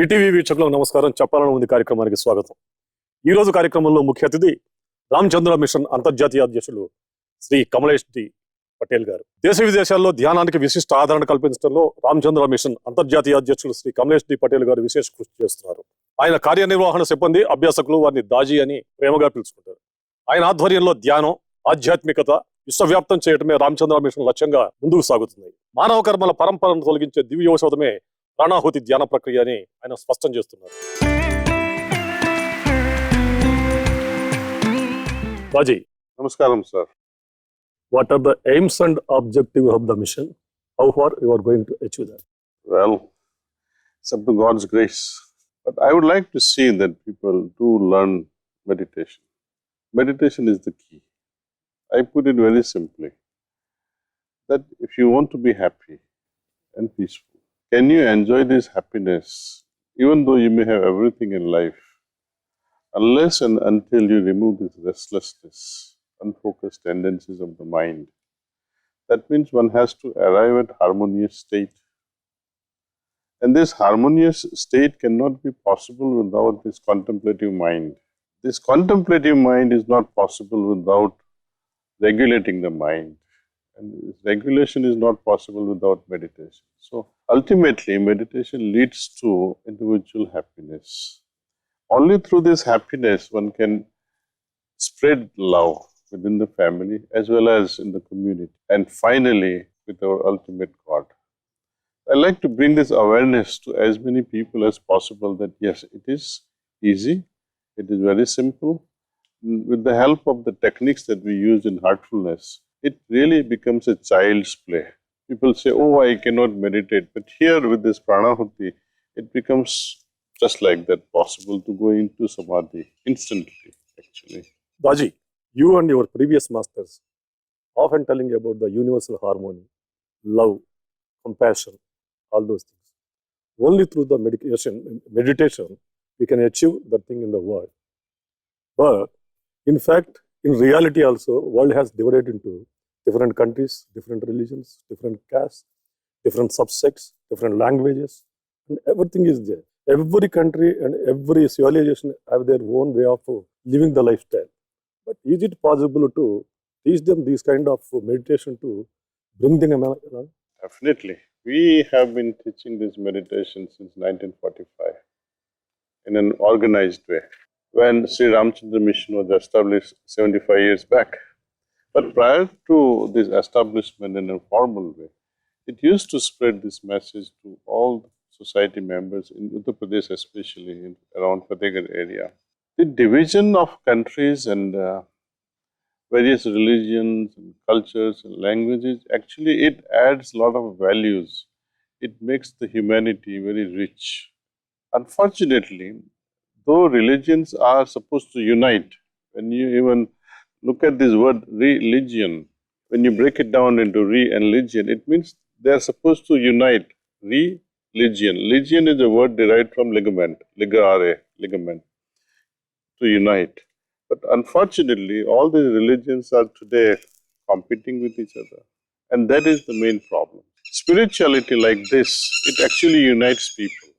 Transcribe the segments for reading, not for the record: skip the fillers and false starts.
ETV వీక్షకులకు నమస్కారం. చెప్పాలని ఉంది కార్యక్రమానికి స్వాగతం. ఈ రోజు కార్యక్రమంలో ముఖ్య అతిథి రామచంద్ర మిషన్ అంతర్జాతీయ అధ్యక్షులు శ్రీ కమలేష్ డి.పటేల్ గారు. దేశ విదేశాల్లో ధ్యానానికి విశిష్ట ఆదరణ కల్పించడంలో రామచంద్ర మిషన్ అంతర్జాతీయ అధ్యక్షులు శ్రీ కమలేష్ డి.పటేల్ గారు విశేష కృషి చేస్తున్నారు. ఆయన కార్యనిర్వహణ సిబ్బంది అభ్యాసకులు వారిని దాజీ అని ప్రేమగా పిలుచుకుంటారు. ఆయన ఆధ్వర్యంలో ధ్యానం, ఆధ్యాత్మికత విశ్వవ్యాప్తం చేయటమే రామచంద్ర మిషన్ లక్ష్యంగా ముందుకు సాగుతుంది. మానవ కర్మల పరంపరను తొలగించే దివ్యౌషధమే ప్రాణాహుతి ధ్యాన ప్రక్రియ అని ఆయన స్పష్టం చేస్తున్నారు. రాజీ, నమస్కారం sir. what are the aims and objectives of the mission? How far you are going to achieve that? Well, it's up to God's grace. But I would like to see that people do learn meditation. Meditation is the key. I put it very simply, that if you want to be happy and peaceful, can you enjoy this happiness even though you may have everything in life, unless and until you remove this restlessness, unfocused tendencies of the mind? That means one has to arrive at harmonious state. And this harmonious state cannot be possible without this contemplative mind. This contemplative mind is not possible without regulating the mind. And this regulation is not possible without meditation. So ultimately, meditation leads to individual happiness. Only through this happiness one can spread love within the family as well as in the community, and finally with our ultimate God. I like to bring this awareness to as many people as possible that yes, it is easy, it is very simple. With the help of the techniques that we use in heartfulness, it really becomes a child's play. People say, oh, I cannot meditate. But here with this pranahuti, it becomes just like that, possible to go into samadhi instantly, actually. Raji, you and your previous masters often telling about the universal harmony, love, compassion, all those things. Only through the meditation, we can achieve that thing in the world. But in fact, in reality also, world has divided into different countries, different religions, different castes, different subsects, different languages, and everything is there. Every country and every civilization have their own way of living the lifestyle. But is it possible to teach them this kind of meditation to bring them along? Definitely. We have been teaching this meditation since 1945 in an organized way, when Sri Ramchandra mission was established 75 years back. But prior to this establishment in a formal way, it used to spread this message to all society members in Uttar Pradesh, especially around Fatehgarh area. The division of countries and various religions and cultures and languages, actually it adds a lot of values. It makes the humanity very rich. Unfortunately, though religions are supposed to unite, when you even look at this word religion, when you break it down into re and legion, it means they are supposed to unite. Religion. Legion is a word derived from ligament, ligare, ligament, to unite. But unfortunately, all these religions are today competing with each other. And that is the main problem. Spirituality like this, it actually unites people.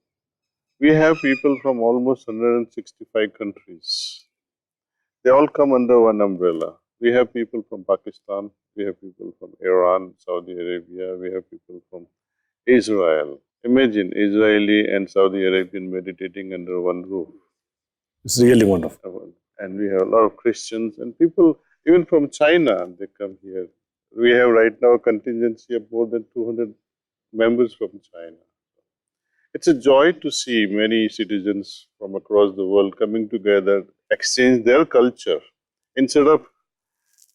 We have people from almost 165 countries. They all come under one umbrella. We have people from Pakistan, we have people from Iran, Saudi Arabia, we have people from Israel. Imagine Israeli and Saudi Arabian meditating under one roof. It's really wonderful. And we have a lot of Christians and people, even from China, they come here. We have right now a contingency of more than 200 members from China. It's a joy to see many citizens from across the world coming together, exchange their culture. Instead of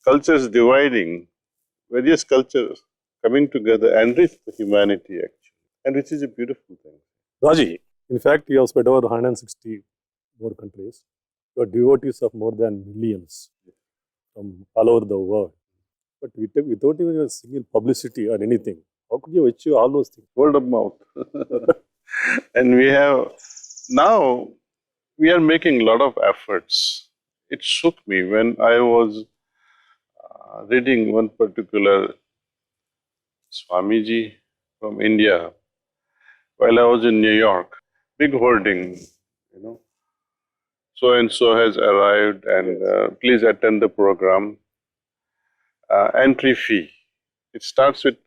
cultures dividing, various cultures coming together enrich the humanity actually, and which is a beautiful thing. Raji, in fact, you have spread over 160 more countries. You are devotees of more than millions from all over the world. But without even a single publicity or anything, how could you achieve all those things? Word of mouth. And now we are making a lot of efforts. It shook me when I was reading one particular Swamiji from India while I was in New York. big hoarding, you know, so and so has arrived and please attend the program. Entry fee, it starts with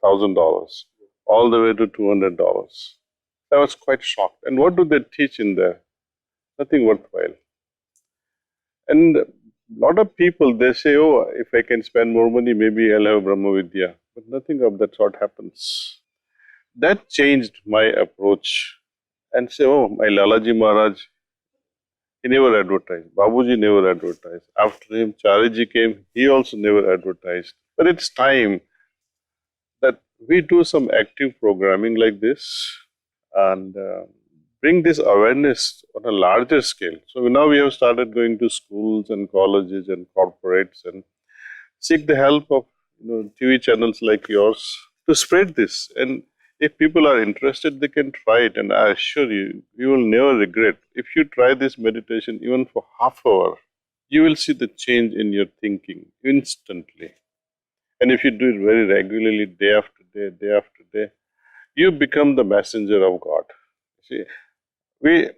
$1,000 all the way to $200. I was quite shocked. And what do they teach in there? Nothing worthwhile. And a lot of people, they say, oh, if I can spend more money, maybe I'll have Brahma Vidya. But nothing of that sort happens. That changed my approach. And say, oh, my Lalaji Maharaj, he never advertised. Babuji never advertised. After him, Chariji came, he also never advertised. But it's time that we do some active programming like this and bring this awareness on a larger scale. So now we have started going to schools and colleges and corporates and seek the help of TV channels like yours to spread this. And if people are interested, they can try it. And I assure you, you will never regret. If you try this meditation even for half hour, you will see the change in your thinking instantly. And if you do it very regularly, day after day, you become the messenger of God. See, we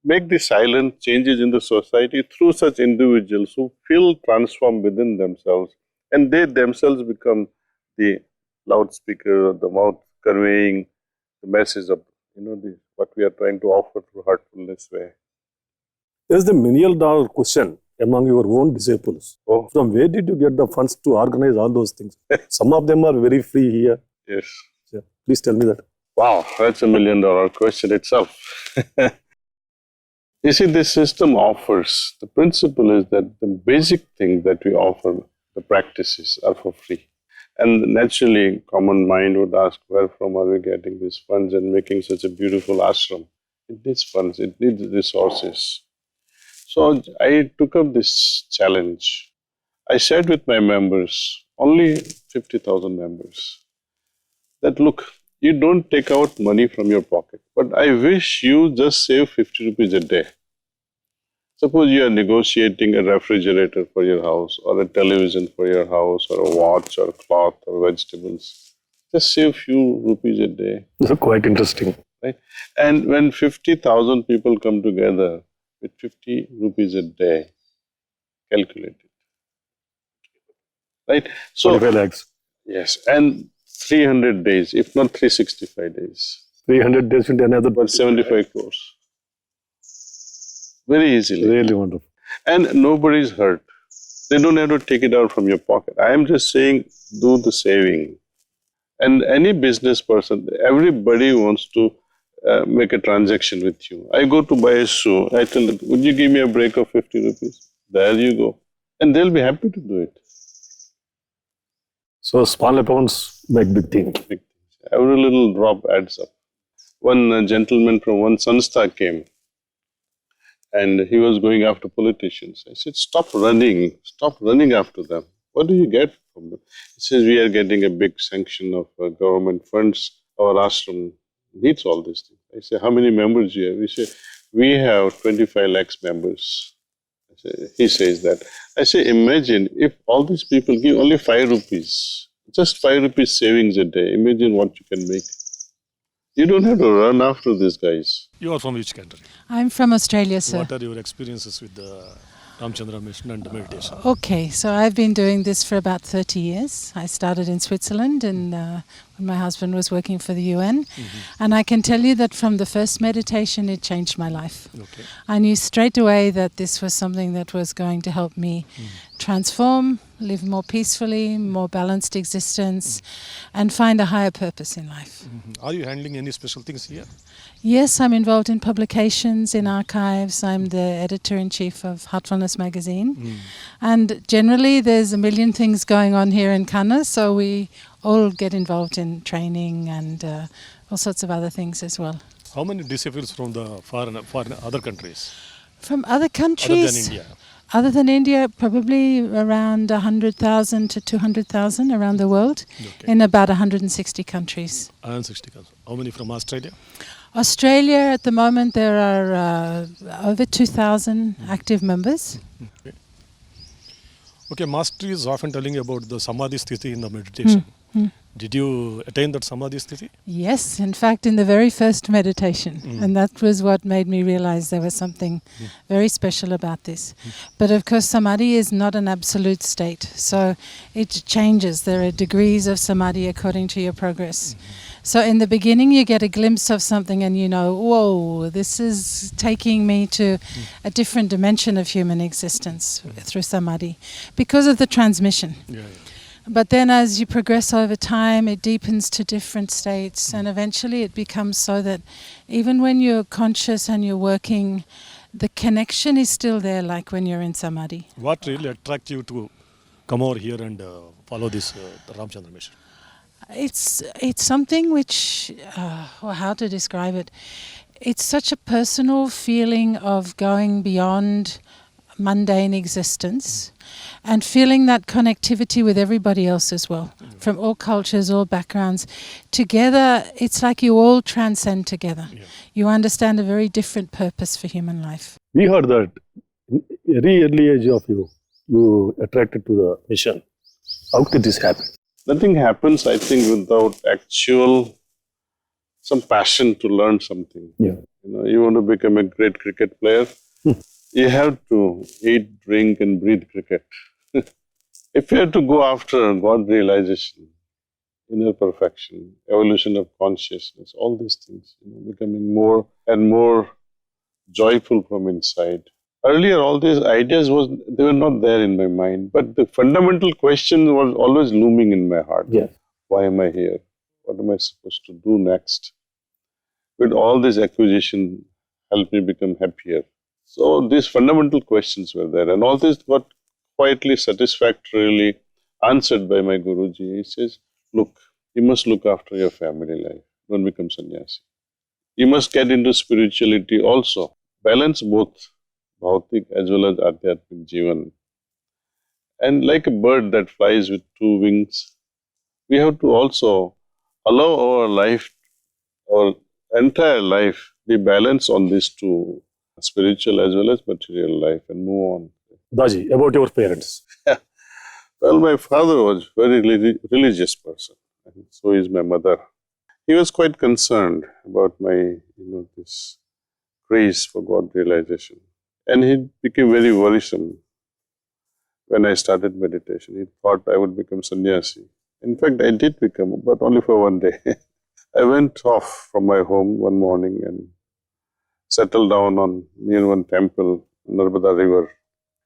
make the silent changes in the society through such individuals who feel transformed within themselves, and they themselves become the loudspeaker or the mouth conveying the message of what we are trying to offer through heartfulness way. There's the $1 million question among your own disciples. Oh. From where did you get the funds to organize all those things? Some of them are very free here. Yes. Yeah. Please tell me that. Wow, that's $1 million question itself. You see, this system offers, the principle is that the basic thing that we offer, the practices, are for free. And naturally, common mind would ask, where from are we getting these funds and making such a beautiful ashram? It needs funds, it needs resources. So I took up this challenge. I shared with my members, only 50,000 members, that look, you don't take out money from your pocket, but I wish you just save 50 rupees a day. Suppose you are negotiating a refrigerator for your house, or a television for your house, or a watch, or cloth, or vegetables. Just save few rupees a day. That's quite interesting. Right? And when 50,000 people come together with 50 rupees a day, calculate it. Right? So, 45 lakhs. yes, and 300 days, if not 365 days. 300 days into another. But 75 crores. Very easily. Really wonderful. And nobody is hurt. They don't have to take it out from your pocket. I am just saying, do the saving. And any business person, everybody wants to make a transaction with you. I go to buy a shoe. I tell them, would you give me a break of 50 rupees? There you go. And they'll be happy to do it. So small amounts make big things. Big things. Every little drop adds up. One gentleman from one sanstha came. And he was going after politicians. I said, stop running after them. What do you get from them? He says, we are getting a big sanction of government funds. Our ashram needs all these things. I say, how many members do you have? He said, we have 25 lakhs members. He says that. I say, imagine if all these people give only 5 rupees, just 5 rupees savings a day. Imagine what you can make. You don't have to run after these guys. You are from which country? I'm from Australia, sir. What are your experiences with the Ramchandra mission and meditation? Okay, so I've been doing this for about 30 years. I started in Switzerland and when my husband was working for the UN. And I can tell you that from the first meditation, it changed my life. Okay. I knew straight away that this was something that was going to help me transform, live more peacefully, more balanced existence, and find a higher purpose in life. Are you handling any special things here? Yes, I'm involved in publications, in archives. I'm the editor-in-chief of Heartfulness magazine. And generally, there's a million things going on here in Kanna, so we all get involved in training and all sorts of other things as well. How many disciples from the foreign other countries? From other countries? Other than India? Other than India, probably around 100,000 to 200,000 around the world, in about 160 countries. 160 countries. How many from Australia? Australia, at the moment, there are over 2,000 active members. Okay, Master is often telling about the Samadhi Sthiti in the meditation. Did you attain that samadhi sthiti? Yes, in fact, in the very first meditation. And that was what made me realize there was something very special about this. But of course, samadhi is not an absolute state. So it changes. There are degrees of samadhi according to your progress. So in the beginning, you get a glimpse of something and you know, whoa, this is taking me to a different dimension of human existence through samadhi because of the transmission. Yeah. But then as you progress over time, it deepens to different states and eventually it becomes so that even when you're conscious and you're working, the connection is still there like when you're in samadhi. What really attracted you to come over here and follow this the Ramchandra mission? It's something which, or how to describe it, it's such a personal feeling of going beyond mundane existence and feeling that connectivity with everybody else as well, from all cultures, all backgrounds. Together, it's like you all transcend together. Yeah. You understand a very different purpose for human life. We heard that in very early age of you attracted to the mission. How did this happen? Nothing happens, I think, without some passion to learn something. Yeah. You want to become a great cricket player, you have to eat, drink and breathe cricket. If you have to go after God realization, inner perfection, evolution of consciousness, all these things, becoming more and more joyful from inside. Earlier, all these ideas they were not there in my mind, but the fundamental question was always looming in my heart. Yeah. Why am I here? What am I supposed to do next? Will all this acquisition help me become happier? So these fundamental questions were there, and all this got quietly, satisfactorily answered by my Guruji. He says, look, you must look after your family life. Don't become sannyasi. You must get into spirituality also. Balance both bhautik as well as adhyatmik jivan. And like a bird that flies with two wings, we have to also allow our life, our entire life, be balanced on these two, spiritual as well as material life, and move on. Daji, about your parents. Well, my father was a very religious person, and so is my mother. He was quite concerned about my, this craze for God realization. And he became very worrisome when I started meditation. He thought I would become sannyasi. In fact, I did become, but only for one day. I went off from my home one morning and settled down near one temple, Narmada River.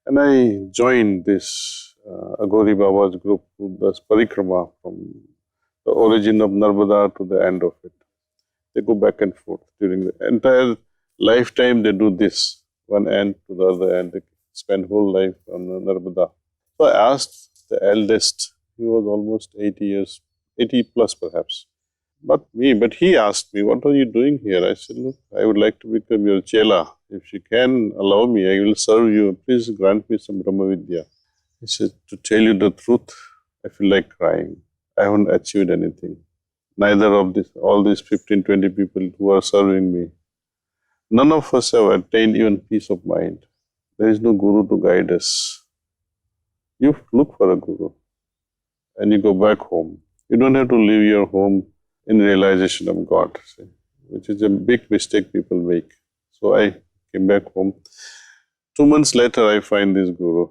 And I joined this Aghori Baba's group who does parikrama from the origin of Narmada to the end of it. They go back and forth during the entire lifetime. They do this, one end to the other end. They spend whole life on Narmada. So I asked the eldest, he was almost 80 plus perhaps. Not me, but he asked me, what are you doing here? I said, look, I would like to become your chela. If you can allow me, I will serve you. Please grant me some Brahma Vidya. He said, to tell you the truth, I feel like crying. I haven't achieved anything. Neither of all these 15, 20 people who are serving me. None of us have attained even peace of mind. There is no guru to guide us. You look for a guru and you go back home. You don't have to leave your home in realization of God, which is a big mistake people make. So I came back home. 2 months later, I find this guru,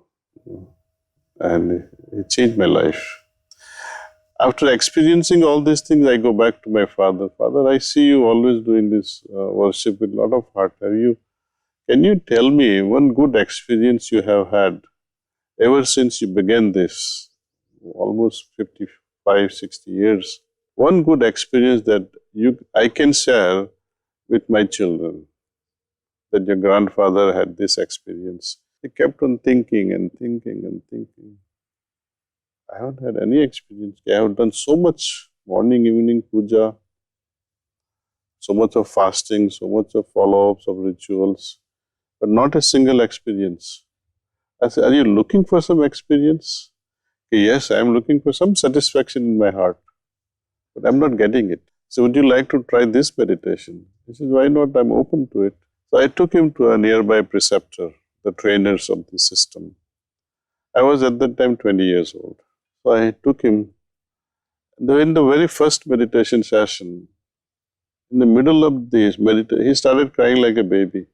and he changed my life. After experiencing all these things, I go back to my father. Father, I see you always doing this worship with a lot of heart. Can you tell me one good experience you have had ever since you began this, almost 55, 60 years? One good experience that I can share with my children, that your grandfather had this experience. He kept on thinking and thinking and thinking. I haven't had any experience. I have done so much morning, evening puja, so much of fasting, so much of follow-ups of rituals, but not a single experience. I said, are you looking for some experience? Yes, I am looking for some satisfaction in my heart, but I'm not getting it. So would you like to try this meditation? He said, why not? I'm open to it. So I took him to a nearby preceptor, the trainers of the system. I was at that time 20 years old. So I took him In the very first meditation session, in the middle of this meditation, he started crying like a baby.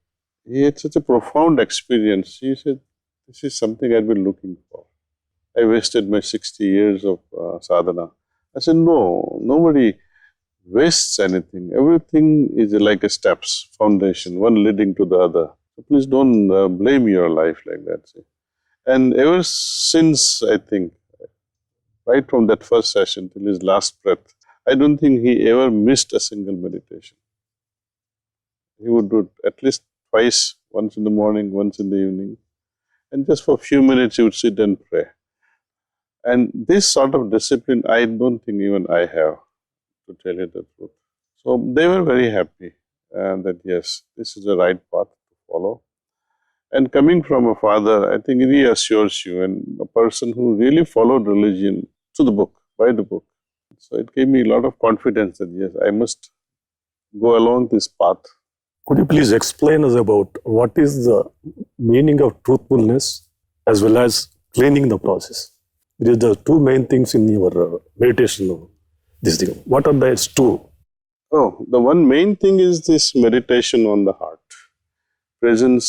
He had such a profound experience. He said, "This is something I've been looking for. I wasted my 60 years of sadhana." I said, "No, nobody wastes anything. Everything is like a steps, foundation, one leading to the other. So please don't blame your life like that." See. And ever since, I think, right from that first session till his last breath, I don't think he ever missed a single meditation. He would do it at least twice, once in the morning, once in the evening. And just for a few minutes, he would sit and pray. And this sort of discipline, I don't think even I have, to tell you the truth. So they were very happy that yes, this is the right path to follow. And coming from a father, I think he reassures you, and a person who really followed religion to the book, by the book. So it gave me a lot of confidence that yes, I must go along this path. Could you please explain us about what is the meaning of truthfulness as well as cleaning the process? It is the two main things in your meditation. This thing. What are those two? Oh, the one main thing is this meditation on the heart. Presence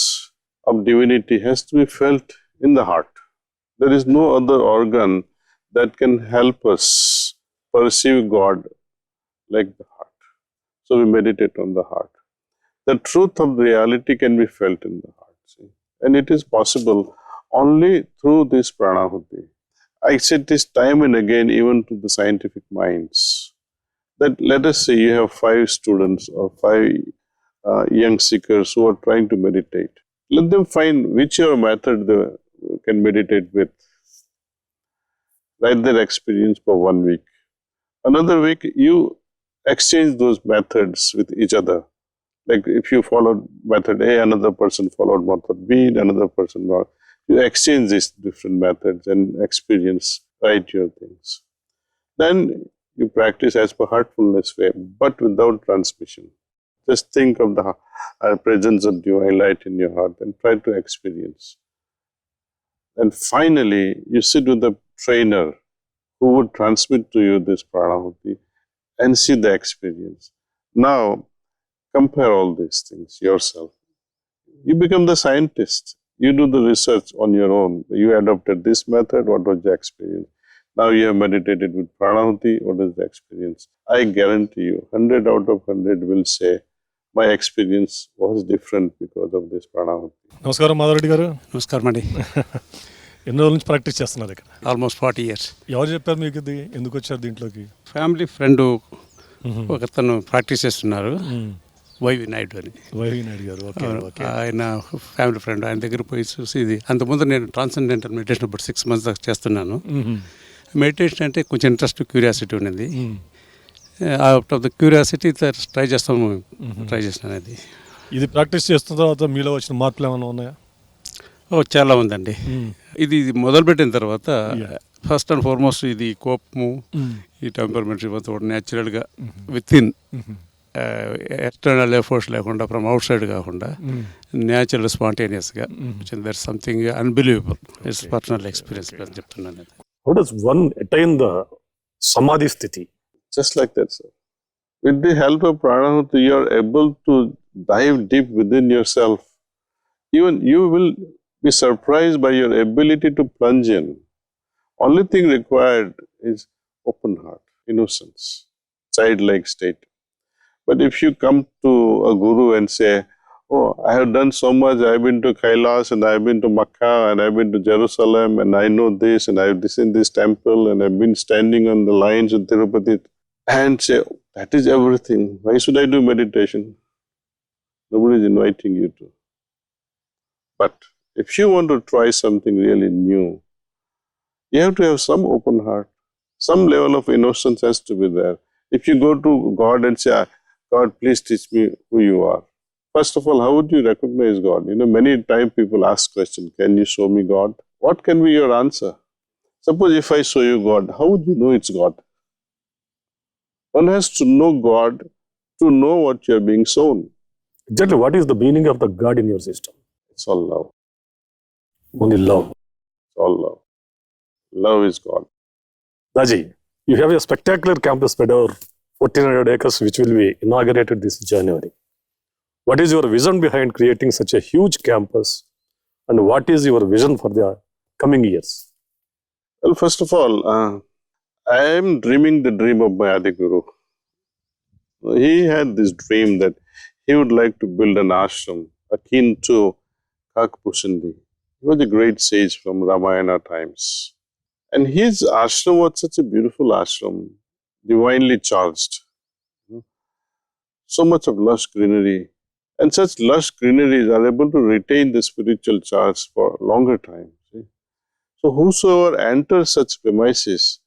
of divinity has to be felt in the heart. There is no other organ that can help us perceive God like the heart. So we meditate on the heart. The truth of reality can be felt in the heart. See? And it is possible only through this pranahuti. I said this time and again, even to the scientific minds, that let us say you have 5 students or 5 young seekers who are trying to meditate. Let them find whichever method they can meditate with. Write their experience for 1 week. Another week, you exchange those methods with each other. Like if you followed method A, another person followed method B, another person followed. You exchange these different methods and experience, write your things. Then you practice as per heartfulness way, but without transmission. Just think of the presence of divine light in your heart and try to experience. And finally, you sit with a trainer who would transmit to you this pranahuti and see the experience. Now, compare all these things yourself. You become the scientist. You do the research on your own. You adopted this method, what was the experience? Now you have meditated with pranahuti, what is the experience? I guarantee you, 100 out of 100 will say, my experience was different because of this pranahuti. నమస్కారం మాధవరెడ్డి గారు. నమస్కారం అండి. ఎన్ని రోజుల నుంచి practice చేస్తున్నారు ఇక్కడ? Almost 40 years. ఎవరు చెప్పారు మీకు ఇది? ఎందుకు వచ్చారు దీంట్లోకి? ఫ్యామిలీ ఫ్రెండ్ ఒకతను ప్రాక్టీస్ చేస్తున్నారు, వైవి నాయుడు అని. వైవి నాయుడు గారు, ఓకే ఓకే. ఆయన ఫ్యామిలీ ఫ్రెండ్, ఆయన దగ్గర పోయి చూసి ఇది అంతకుముందు నేను ట్రాన్సెండెంటల్ మెడిటేషన్ ఇప్పుడు 6 months దాకా చేస్తున్నాను. మెడిటేషన్ అంటే కొంచెం ఇంట్రెస్ట్, క్యూరియాసిటీ ఉన్నది. Out of the curiosity try చేస్తాను అది. ఇది ప్రాక్టీస్ చేస్తున్న తర్వాత మీలో వచ్చిన మార్పులు ఏమైనా ఉన్నాయా? చాలా ఉందండి. ఇది మొదలుపెట్టిన తర్వాత ఫస్ట్ అండ్ ఫార్మోస్ట్ ఇది కోపము, ఈ టెంపర్మెంట్ ఇవంతా కూడా న్యాచురల్గా విత్ ఇన్ ఎక్స్టర్నల్ ఎఫర్ట్స్ లేకుండా, ఫ్రమ్ అవుట్ సైడ్ కాకుండా న్యాచురల్ స్పాంటేనియస్గా there something unbelievable. It's personal experience అని చెప్తున్నాను. How does one attain the samadhi sthiti? Just like that, sir. With the help of pranahuti, you are able to dive deep within yourself. Even you will be surprised by your ability to plunge in. Only thing required is open heart, innocence, childlike state. But if you come to a guru and say, oh, I have done so much, I have been to Kailas and I have been to Makkah and I have been to Jerusalem and I know this and I have seen this temple and I have been standing on the lines of Tirupati, and say, that is everything. Why should I do meditation? Nobody is inviting you to. But if you want to try something really new, you have to have some open heart. Some level of innocence has to be there. If you go to God and say, God, please teach me who you are. First of all, how would you recognize God? You know, many times people ask question, can you show me God? What can be your answer? Suppose if I show you God, how would you know it's God? One has to know God to know what you are being shown. Exactly, what is the meaning of the God in your system? It's all love. Only love. It's all love. Love is God. Daji, You have a spectacular campus spread over 1,400 acres, which will be inaugurated this January. What is your vision behind creating such a huge campus, and what is your vision for the coming years? Well, first of all, I am dreaming the dream of my Adiguru. He had this dream that he would like to build an ashram akin to Kakpushandi. He was a great sage from Ramayana times. And his ashram was such a beautiful ashram, divinely charged. So much of lush greenery. And such lush greeneries are able to retain the spiritual charge for a longer time. See? So whosoever enters such premises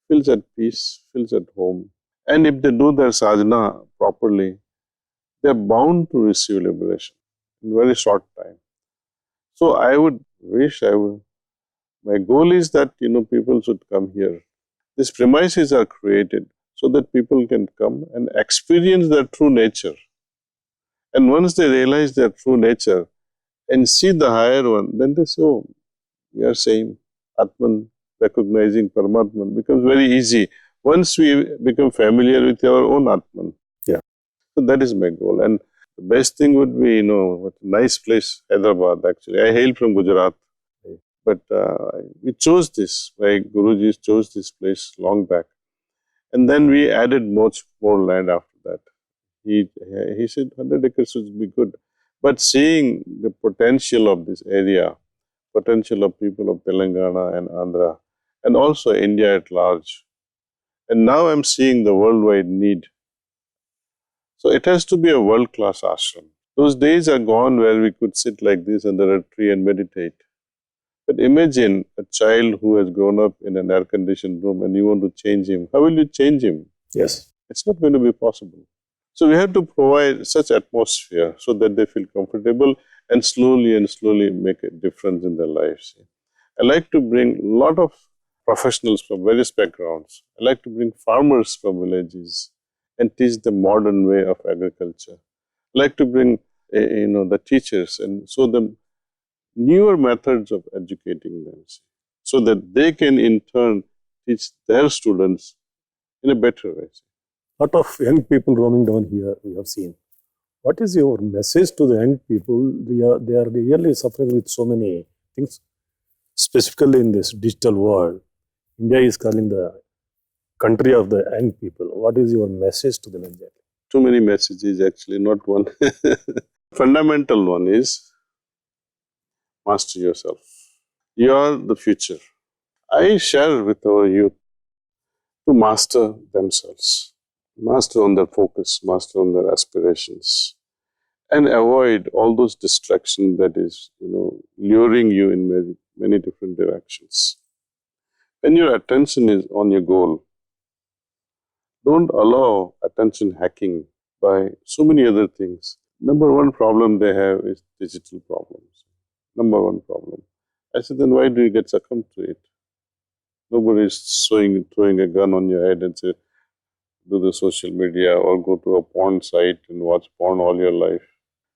feels at peace, feels at home. And if they do their sadhana properly, they are bound to receive liberation in very short time. So I would wish, my goal is that, people should come here. These premises are created so that people can come and experience their true nature. And once they realize their true nature and see the higher one, then they say, oh, we are same. Atman, recognizing Paramatman becomes very easy once we become familiar with our own Atman. Yeah. So that is my goal. And the best thing would be, what a nice place, Hyderabad actually. I hail from Gujarat. But we chose this, my Guruji chose this place long back. And then we added much more land after that. He said 100 acres would be good. But seeing the potential of this area, potential of people of Telangana and Andhra, and also India at large, and now I'm seeing the worldwide need. So it has to be a world-class ashram. Those days are gone where we could sit like this under a tree and meditate. But imagine a child who has grown up in an air-conditioned room and you want to change him. How will you change him? Yes. It's not going to be possible. So we have to provide such atmosphere so that they feel comfortable and slowly make a difference in their lives. I like to bring a lot of professionals from various backgrounds. I like to bring farmers from villages and teach the modern way of agriculture. I like to bring the teachers and show them newer methods of educating them so that they can in turn teach their students in a better way. Lot of young people roaming down here, we have seen. What is your message to the young people? They are really suffering with so many things, specifically in this digital world. India is calling the country of the young people. What is your message to them exactly? Too many messages actually, not one. Fundamental one is master yourself. You are the future. I share with our youth to master themselves, master on their focus, master on their aspirations, and avoid all those distractions that is, luring you in many different directions. When your attention is on your goal, don't allow attention hacking by so many other things. Number one problem they have is digital problems. Number one problem. I said, then why do you get succumbed to it? Nobody is throwing a gun on your head and say, do the social media or go to a porn site and watch porn all your life.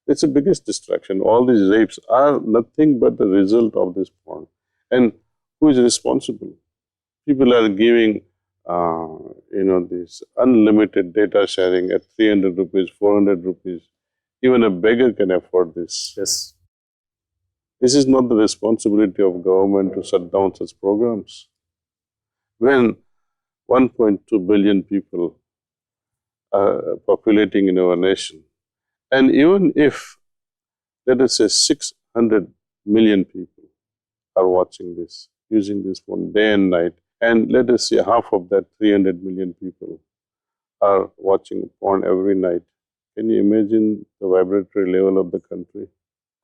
It's the biggest distraction. All these rapes are nothing but the result of this porn. And who is responsible? People are giving, this unlimited data sharing at 300 rupees, 400 rupees. Even a beggar can afford this. Yes. This is not the responsibility of government to shut down such programs. When 1.2 billion people are populating in our nation, and even if, let us say, 600 million people are watching this, using this phone day and night, and let us say half of that 300 million people are watching porn every night, can you imagine the vibratory level of the country?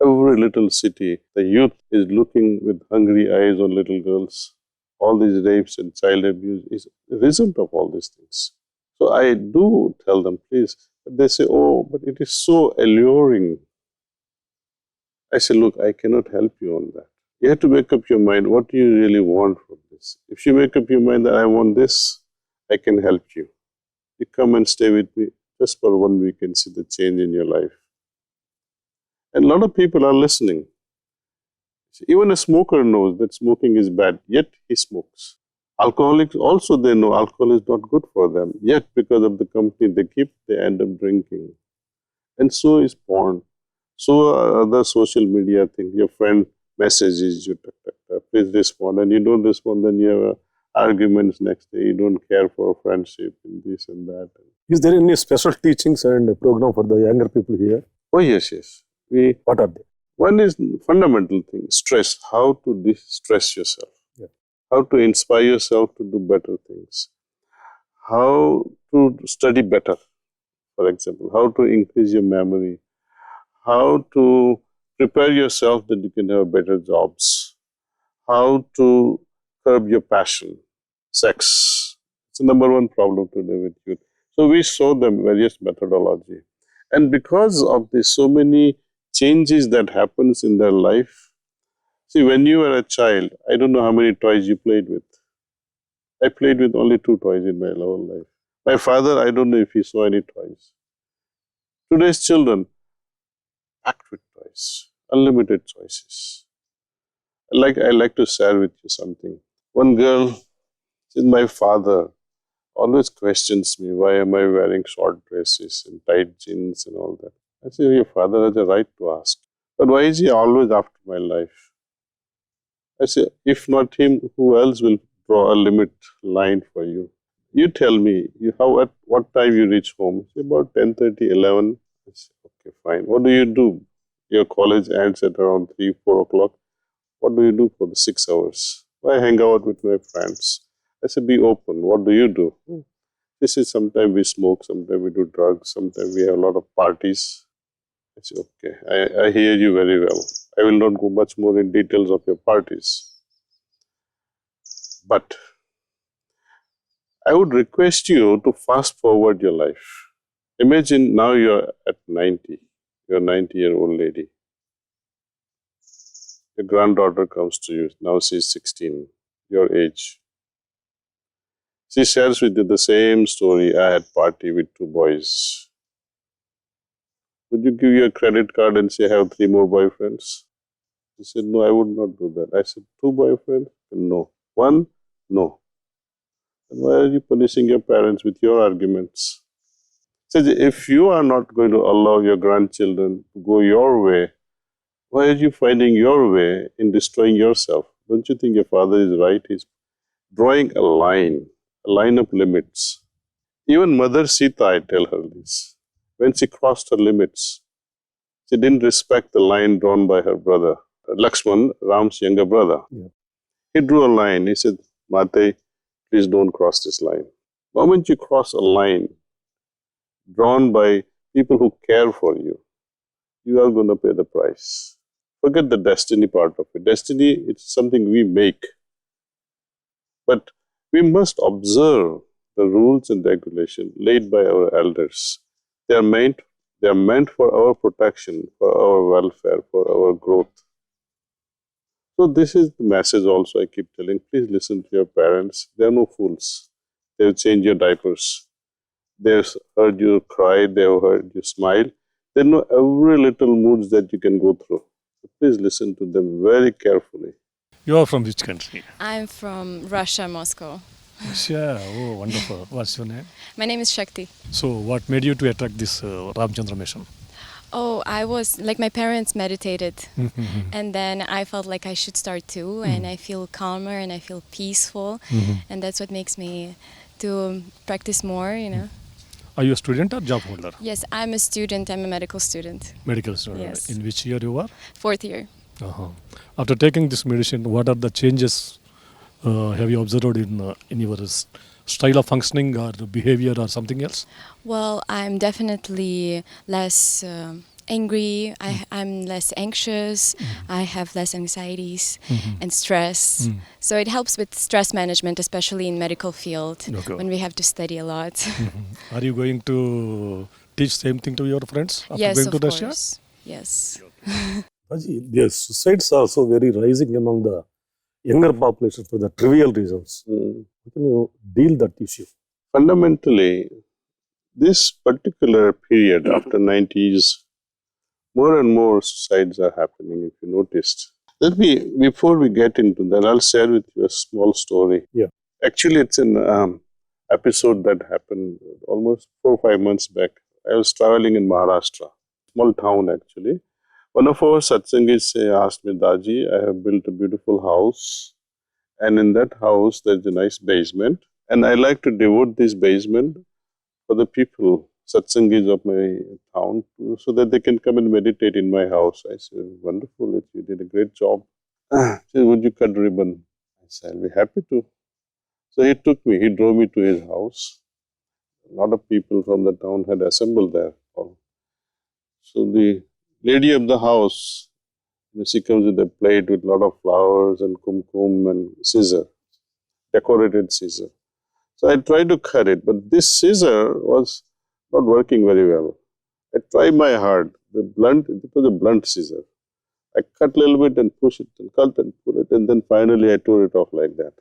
Every little city, the youth is looking with hungry eyes on little girls. All these rapes and child abuse is the result of all these things. So I do tell them, please. But they say, oh, but it is so alluring. I say, look, I cannot help you on that. You have to make up your mind, what do you really want from this? If you make up your mind that I want this, I can help you. You come and stay with me just for 1 week and see the change in your life. And a lot of people are listening. Even a smoker knows that smoking is bad, yet he smokes. Alcoholics also, they know alcohol is not good for them. Yet, because of the company they keep, they end up drinking. And so is porn. So are other social media things. Your friend messages you, please respond, and you don't respond, then you have arguments next day. You don't care for friendship and this and that. Is there any special teachings and program for the younger people here? Oh, yes, yes. What are they? One is fundamental thing, stress, how to de-stress yourself, how to inspire yourself to do better things, how to study better, for example, how to increase your memory, how to prepare yourself that you can have better jobs, how to curb your passion, sex. It's the number one problem today with youth. So we show them various methodology. And because of this, so many changes that happens in their life. See, when you were a child, I don't know how many toys you played with. I played with only 2 toys in my whole life. My father, I don't know if he saw any toys. Today's children, packed with toys, unlimited choices. I like to share with you something. One girl, said, my father always questions me, why am I wearing short dresses and tight jeans and all that. I say, your father has a right to ask. But why is he always after my life? I say, if not him, who else will draw a limit line for you? You tell me, at what time you reach home? It's about 10:30, 11. I say, okay, fine. What do you do? Your college ends at around 3, 4 o'clock. What do you do for the 6 hours? I hang out with my friends. I say, be open. What do you do? This is sometimes we smoke, sometimes we do drugs, sometimes we have a lot of parties. I say, okay, I hear you very well. I will not go much more in details of your parties. But I would request you to fast forward your life. Imagine now you're at 90. You're a 90-year-old lady. Your granddaughter comes to you. Now she's 16, your age. She shares with you the same story. I had party with 2 boys. Would you give your credit card and say, I have 3 more boyfriends? She said, no, I would not do that. I said, 2 boyfriends? No. 1? No. Then why are you punishing your parents with your arguments? Says, if you are not going to allow your grandchildren to go your way, why are you finding your way in destroying yourself? Don't you think your father is right? He's drawing a line of limits. Even Mother Sita, I tell her this. When she crossed her limits, she didn't respect the line drawn by her brother, Lakshman, Ram's younger brother. Yeah. He drew a line. He said, Mate, please don't cross this line. The moment you cross a line drawn by people who care for you, you are going to pay the price. Forget the destiny part of it. Destiny, it's something we make. But we must observe the rules and regulations laid by our elders. They are meant for our protection, for our welfare, for our growth. So this is the message also I keep telling. Please listen to your parents. They are no fools. They will change your diapers. They have heard you cry. They have heard you smile. They know every little moods that you can go through. So please listen to them very carefully. You are from which country? I'm from Russia, Moscow. Russia. Oh, wonderful. What's your name? My name is Shakti. So, what made you to attract this Ramchandra mission? Oh, I was like my parents meditated, and then I felt like I should start too, and I feel calmer and I feel peaceful, and that's what makes me to practice more, you know. Are you a student or job holder? Yes, I'm a student. I'm a medical student. Medical student. Yes. In which year you are? 4th year. After taking this medicine, what are the changes have you observed in your style of functioning or behavior or something else? Well, I'm definitely less angry. I'm less anxious. I have less anxieties and stress. So it helps with stress management, especially in medical field when we have to study a lot. Are you going to teach same thing to your friends after Yes, going of to Russia? course. Yes. Haji, the suicides are also very rising among the younger population for the trivial reasons. How can you deal that issue? Fundamentally, this particular period after 90s, more and more suicides are happening, if you noticed. Before we get into that, I'll share with you a small story. Yeah. Actually, it's an episode that happened almost 4 or 5 months back. I was traveling in Maharashtra, small town actually. One of our satsangis asked me, Daji, I have built a beautiful house, and in that house there's a nice basement, and I like to devote this basement for the people, satsangis of my town, so that they can come and meditate in my house. I said, wonderful, you did a great job. She said, would you cut ribbon? I said, I'll be happy to. So he took me, he drove me to his house. A lot of people from the town had assembled there. So the lady of the house, she comes with a plate with a lot of flowers and kumkum and scissor, decorated scissor. So I tried to cut it, but this scissor was not working very well. I tried my hard. It was a blunt scissor. I cut a little bit and push it and cut and pull it, and then finally I tore it off like that.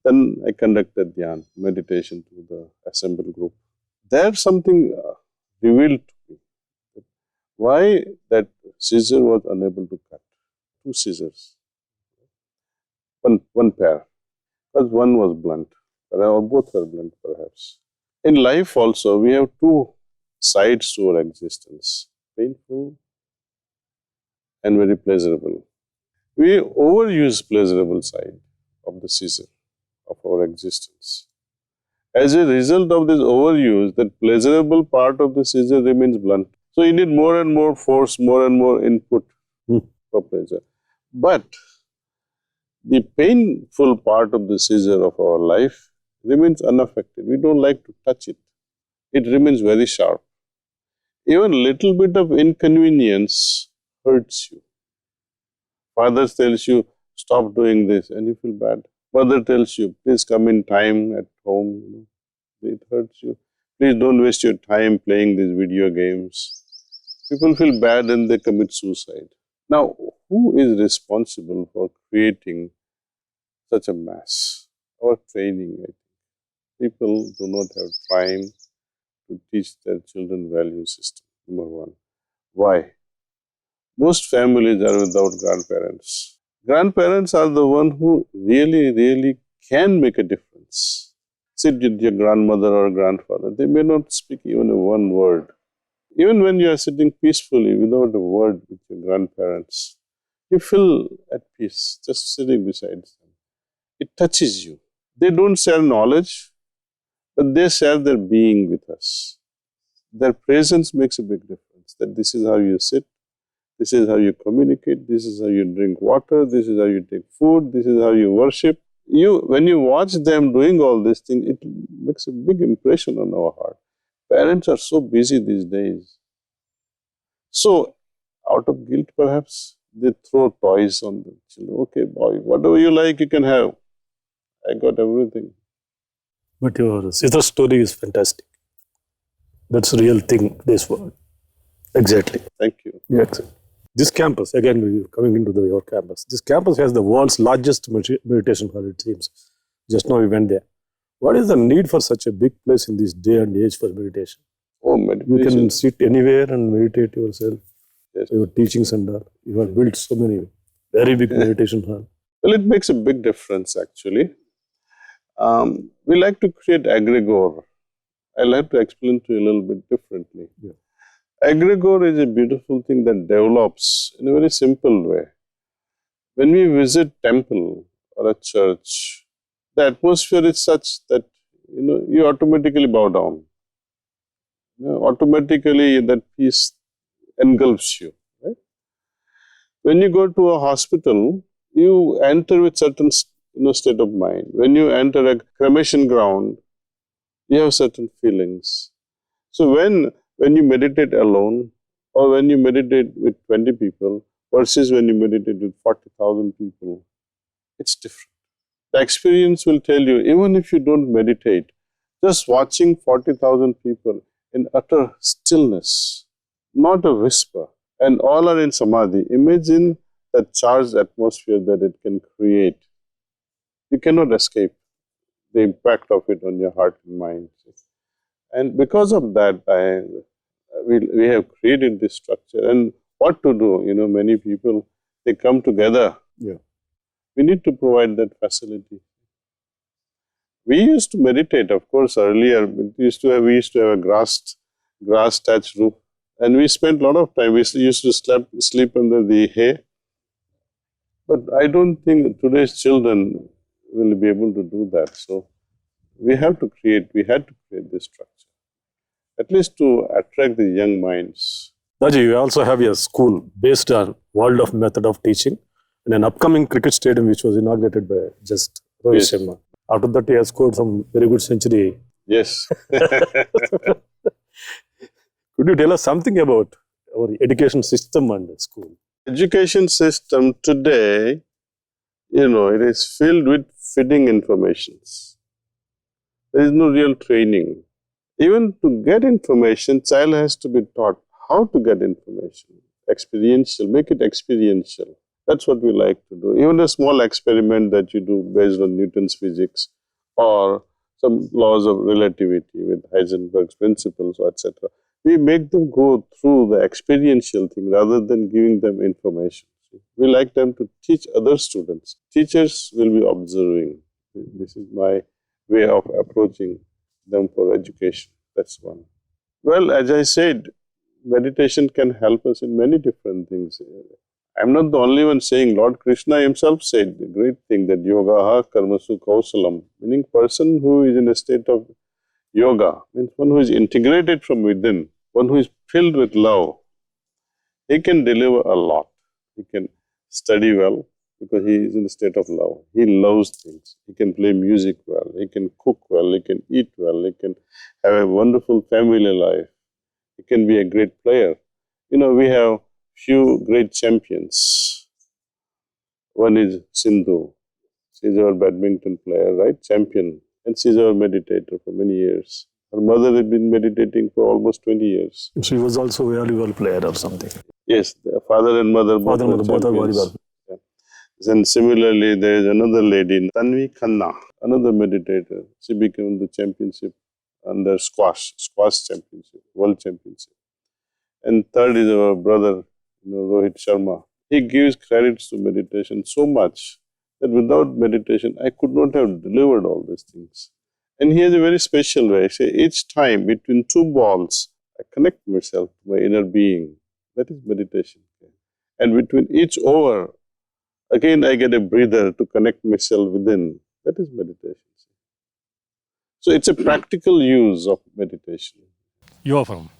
Then I conducted dhyan, meditation to the assembled group. There something revealed to me. Why that scissor was unable to cut. Two scissors. One pair. Because one was blunt. Or both were blunt perhaps. In life also, we have two sides to our existence. Painful and very pleasurable. We overuse pleasurable side of the scissor of our existence. As a result of this overuse, that pleasurable part of the scissor remains blunt. So you need more and more force, more and more input for pleasure. But the painful part of the scissor of our life remains unaffected. We don't like to touch it. It remains very sharp. Even little bit of inconvenience hurts you. Father tells you, stop doing this, and you feel bad. Mother tells you, please come in time at home. It hurts you. Please don't waste your time playing these video games. People feel bad and they commit suicide. Now, who is responsible for creating such a mass? Our training, I think. People do not have time to teach their children value system, number one. Why? Most families are without grandparents. Grandparents are the one who really can make a difference. Sit with your grandmother or grandfather. They may not speak even a one word. Even when you are sitting peacefully without a word with your grandparents, you feel at peace just sitting beside them. It touches you. They don't share knowledge, but they share their being with us. Their presence makes a big difference. That this is how you sit, this is how you communicate, this is how you drink water, this is how you take food, this is how you worship. When you watch them doing all these things, it makes a big impression on our heart. Parents are so busy these days. So, out of guilt perhaps, they throw toys on the children. Okay, boy, whatever you like, you can have. I got everything. But your scissor story is fantastic. That's a real thing, this world. Exactly. Thank you. Yeah, exactly. This campus, again, we're coming into your campus. This campus has the world's largest meditation hall, it seems. Just now we went there. What is the need for such a big place in this day and age for meditation? Oh, meditation. You can sit anywhere and meditate yourself. Yes. Your teachings and all. You have built so many very big meditation hall. Well, it makes a big difference actually. We like to create egregore. I like to explain to you a little bit differently. Yeah. Egregore is a beautiful thing that develops in a very simple way. When we visit temple or a church, the atmosphere is such that you automatically bow down. Automatically that peace engulfs you. Right? When you go to a hospital, you enter with certain state of mind. When you enter a cremation ground, you have certain feelings. So when you meditate alone, or when you meditate with 20 people, versus when you meditate with 40,000 people, it's different. The experience will tell you, even if you don't meditate, just watching 40,000 people in utter stillness, not a whisper, and all are in samadhi. Imagine the charged atmosphere that it can create. You cannot escape the impact of it on your heart and mind. And because of that, we have created this structure. And what to do? Many people, they come together. Yeah. We need to provide that facility. We used to meditate, of course, earlier. We used to have a grass thatched roof. And we spent a lot of time. We used to sleep under the hay. But I don't think that today's children will be able to do that. So we had to create this structure, at least to attract the young minds. Daji, you also have a school based on world of method of teaching in an upcoming cricket stadium which was inaugurated by just Rohit Yes. Sharma. After that, he has scored some very good century. Yes. Could you tell us something about our education system and school? Education system today, it is filled with feeding informations. There is no real training. Even to get information, child has to be taught how to get information. Experiential, make it experiential. That's what we like to do. Even a small experiment that you do based on Newton's physics or some laws of relativity with Heisenberg's principles, etc. We make them go through the experiential thing rather than giving them information. We like them to teach other students. Teachers will be observing. This is my way of approaching them for education. That's one. Well, as I said, meditation can help us in many different things. I'm not the only one saying. Lord Krishna himself said the great thing that yogaha karmasu kausalam, meaning person who is in a state of yoga, means one who is integrated from within, one who is filled with love. He can deliver a lot. He can study well because he is in a state of love. He loves things. He can play music well. He can cook well. He can eat well. He can have a wonderful family life. He can be a great player. We have few great champions. One is Sindhu. She's our badminton player, right? Champion. And she's our meditator for many years. Her mother had been meditating for almost 20 years. She was also a volleyball player or something. Yes, the father and mother both Father and mother both are champions. volleyball. Yeah. And similarly, there is another lady, Tanvi Khanna, another meditator. She became the championship under squash championship, world championship. And third is our brother, Rohit Sharma. He gives credits to meditation so much that without meditation, I could not have delivered all these things. And he has a very special way. Each time between two balls, I connect myself to my inner being. That is meditation. And between each over, again I get a breather to connect myself within. That is meditation. So it's a practical use of meditation. You are from?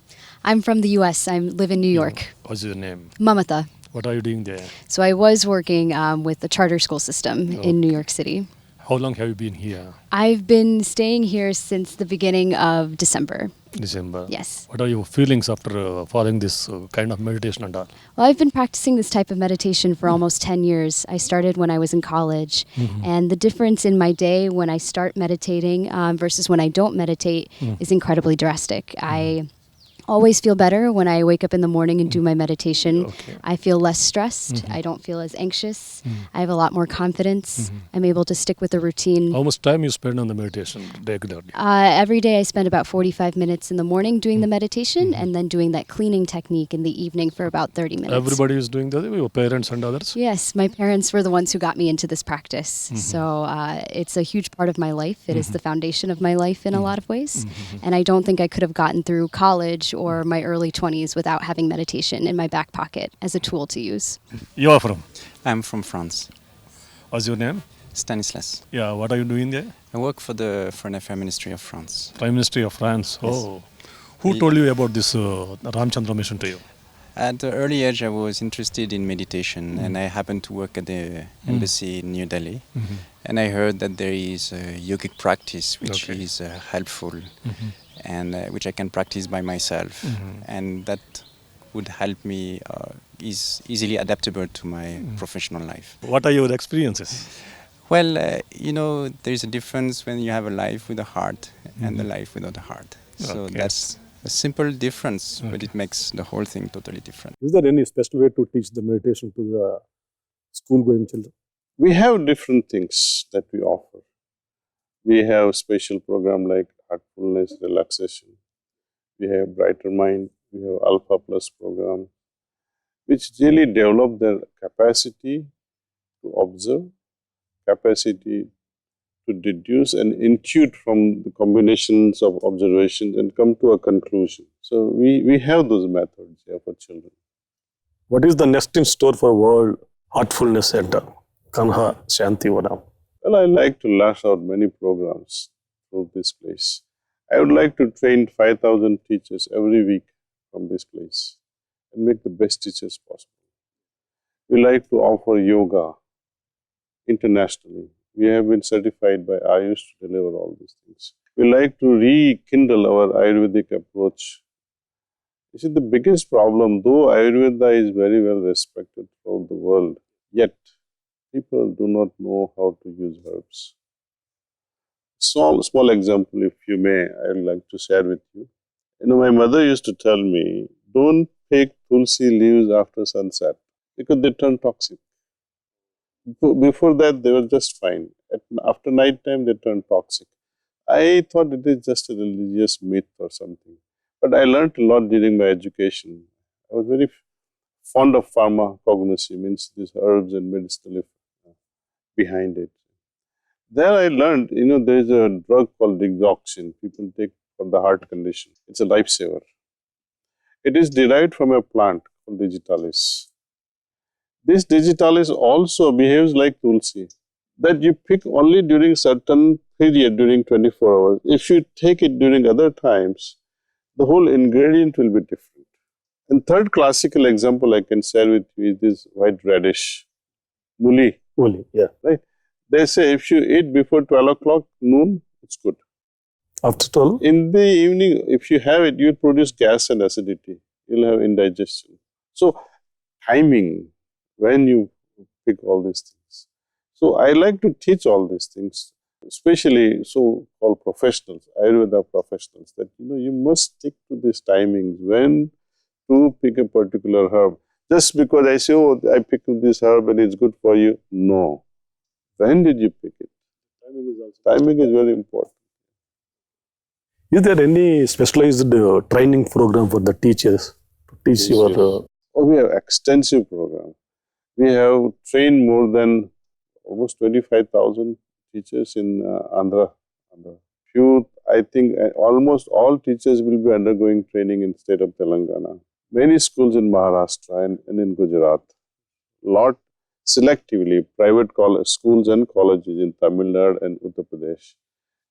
I'm from the US. I live in New York. What's your name? Mamata. What are you doing there? So I was working with the charter school system in New York City. How long have you been here? I've been staying here since the beginning of December. December. Yes. What are your feelings after following this kind of meditation and all? Well, I've been practicing this type of meditation for almost 10 years. I started when I was in college. And the difference in my day when I start meditating versus when I don't meditate is incredibly drastic. I always feel better when I wake up in the morning and do my meditation. Okay. I feel less stressed. I don't feel as anxious. I have a lot more confidence. I'm able to stick with a routine. How much time you spend on the meditation regularly? Every day I spend about 45 minutes in the morning doing the meditation and then doing that cleaning technique in the evening for about 30 minutes. Everybody is doing that, your parents and others? Yes, my parents were the ones who got me into this practice. So it's a huge part of my life. It is the foundation of my life in a lot of ways. And I don't think I could have gotten through college or my early 20s without having meditation in my back pocket as a tool to use. You are from? I'm from France, What's your name? Stanislas. Yeah, what are you doing there? I work for the Foreign Affairs Ministry of France. Prime Ministry of France. Oh. Who told you about this Ramchandra mission to you? At the early age, I was interested in meditation, and I happened to work at the embassy in New Delhi. And I heard that there is a yogic practice which is helpful and which I can practice by myself. And that would help me, is easily adaptable to my professional life. What are your experiences? Well, there is a difference when you have a life with a heart and a life without a heart. So that's a simple difference, but it makes the whole thing totally different. Is there any special way to teach the meditation to the school-going children? We have different things that we offer. We have special program like heartfulness, relaxation. We have Brighter Mind. We have Alpha Plus program, which really develop their capacity to observe, capacity to deduce and intuit from the combinations of observations and come to a conclusion. So we have those methods here for children. What is the next in store for World Heartfulness Center, Kanha Shantivanam? Well, I like to lash out many programs through this place. I would like to train 5,000 teachers every week from this place and make the best teachers possible. We like to offer yoga internationally. We have been certified by Ayush to deliver all these things. We like to rekindle our Ayurvedic approach. You see, the biggest problem, though Ayurveda is very well respected throughout the world, yet people do not know how to use herbs. Small example, if you may, I would like to share with you. My mother used to tell me, don't pick tulsi leaves after sunset because they turn toxic. Before that, they were just fine. After night time, they turn toxic. I thought it is just a religious myth or something. But I learned a lot during my education. I was very fond of pharmacognosy, means these herbs and medicinal behind it. There I learned, there is a drug called digoxin people take for the heart condition. It's a lifesaver. It is derived from a plant called digitalis. This digitalis also behaves like tulsi, that you pick only during certain period during 24 hours. If you take it during other times, the whole ingredient will be different. And third classical example I can share with you is this white radish, muli. Only, yeah. Right? They say if you eat before 12 o'clock noon, it's good. After 12? In the evening, if you have it, you produce gas and acidity. You'll have indigestion. So, timing, when you pick all these things. So, I like to teach all these things, especially so-called professionals, Ayurveda professionals, that you must stick to these timings when to pick a particular herb. Just because I say, I picked this herb and it's good for you. No. When did you pick it? Timing is very important. Is there any specialized training program for the teachers to teach your... We have extensive program. We have trained more than almost 25,000 teachers in Andhra. I think almost all teachers will be undergoing training in state of Telangana. Many schools in Maharashtra and in Gujarat. Lot selectively, private schools and colleges in Tamil Nadu and Uttar Pradesh.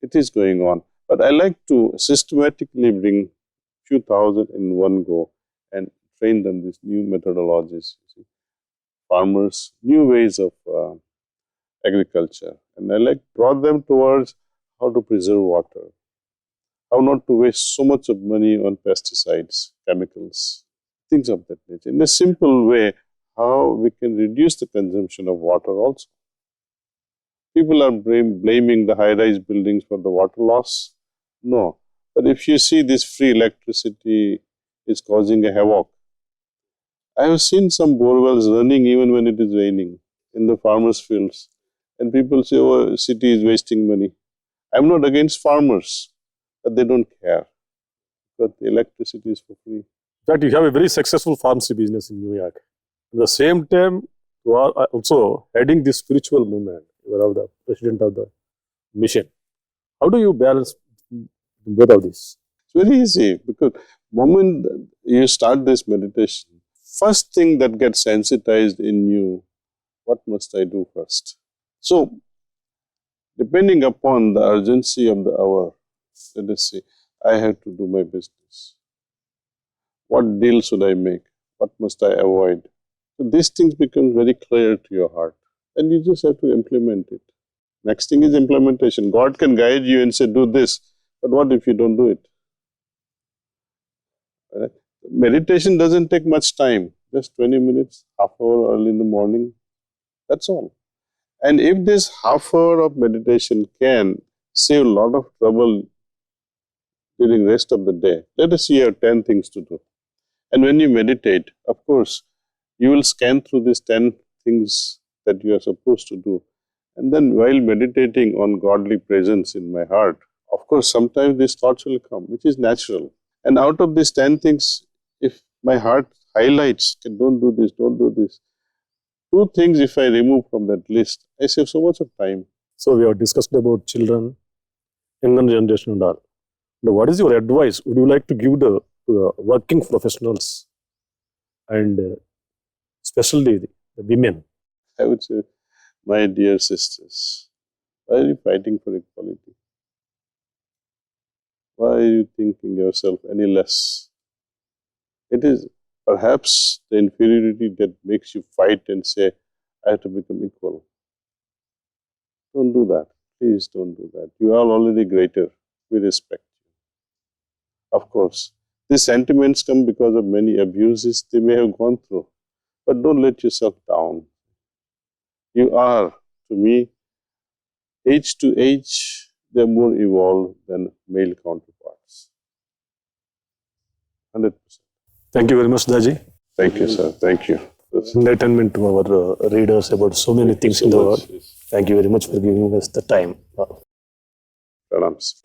It is going on. But I like to systematically bring few thousand in one go and train them these new methodologies. Farmers, new ways of agriculture. And I like brought them towards how to preserve water, how not to waste so much of money on pesticides, chemicals, things of that nature. In a simple way, how we can reduce the consumption of water also. People are blaming the high-rise buildings for the water loss. No. But if you see this free electricity is causing a havoc. I have seen some borewells running even when it is raining in the farmers' fields. And people say, city is wasting money. I'm not against farmers, but they don't care. But the electricity is for free. In fact, you have a very successful pharmacy business in New York. At the same time, you are also heading this spiritual movement. You are the president of the mission. How do you balance both of this? It's very easy because the moment you start this meditation, first thing that gets sensitized in you, what must I do first? So, depending upon the urgency of the hour, let us say, I have to do my business. What deal should I make? What must I avoid? So these things become very clear to your heart and you just have to implement it. Next thing is implementation. God can guide you and say, do this, but what if you don't do it? Right? Meditation doesn't take much time, just 20 minutes, half hour early in the morning, that's all. And if this half hour of meditation can save a lot of trouble during the rest of the day, let us say you have 10 things to do. And when you meditate, of course, you will scan through these 10 things that you are supposed to do. And then while meditating on godly presence in my heart, of course, sometimes these thoughts will come, which is natural. And out of these 10 things, if my heart highlights, don't do this, don't do this. 2 things if I remove from that list, I save so much of time. So we have discussed about children, younger generation and all. Now, what is your advice? Would you like to give to the working professionals and especially the women? I would say, my dear sisters, why are you fighting for equality? Why are you thinking yourself any less? It is perhaps the inferiority that makes you fight and say, I have to become equal. Don't do that. Please don't do that. You are already greater. We respect you. Of course, these sentiments come because of many abuses they may have gone through. But don't let yourself down. You are, to me, age to age, they are more evolved than male counterparts. 100%. Thank you very much, Daji. Thank you, sir. Thank you. Enlightenment to our readers about so many things in the world. Thank you very much for giving us the time. Pranams.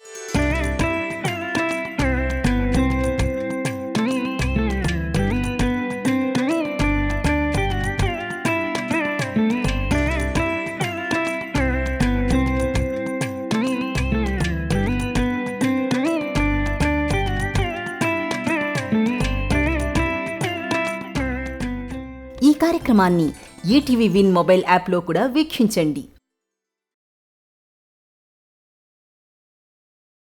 ఈ కార్యక్రమాన్ని ETV win mobile యాప్లో కూడా వీక్షించండి.